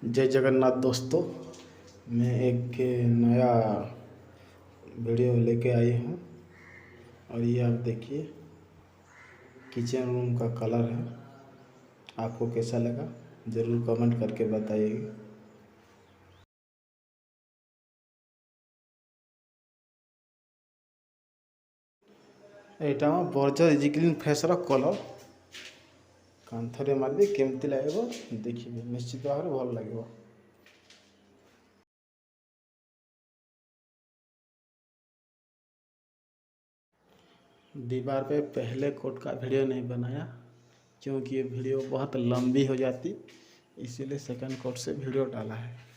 जय जगन्नाथ दोस्तों, मैं एक नया वीडियो लेके आई हूँ। और ये आप देखिए, किचन रूम का कलर है। आपको कैसा लगा ज़रूर कमेंट करके बताइएगा। एटा बर्जर इजिक्लिन फेसर कलर कांथरे मारे केमती लगे देखिए, निश्चित भाव में भल लगे। दीवार पे पहले कोट का वीडियो नहीं बनाया क्योंकि ये वीडियो बहुत लंबी हो जाती, इसीलिए सेकंड कोट से वीडियो डाला है।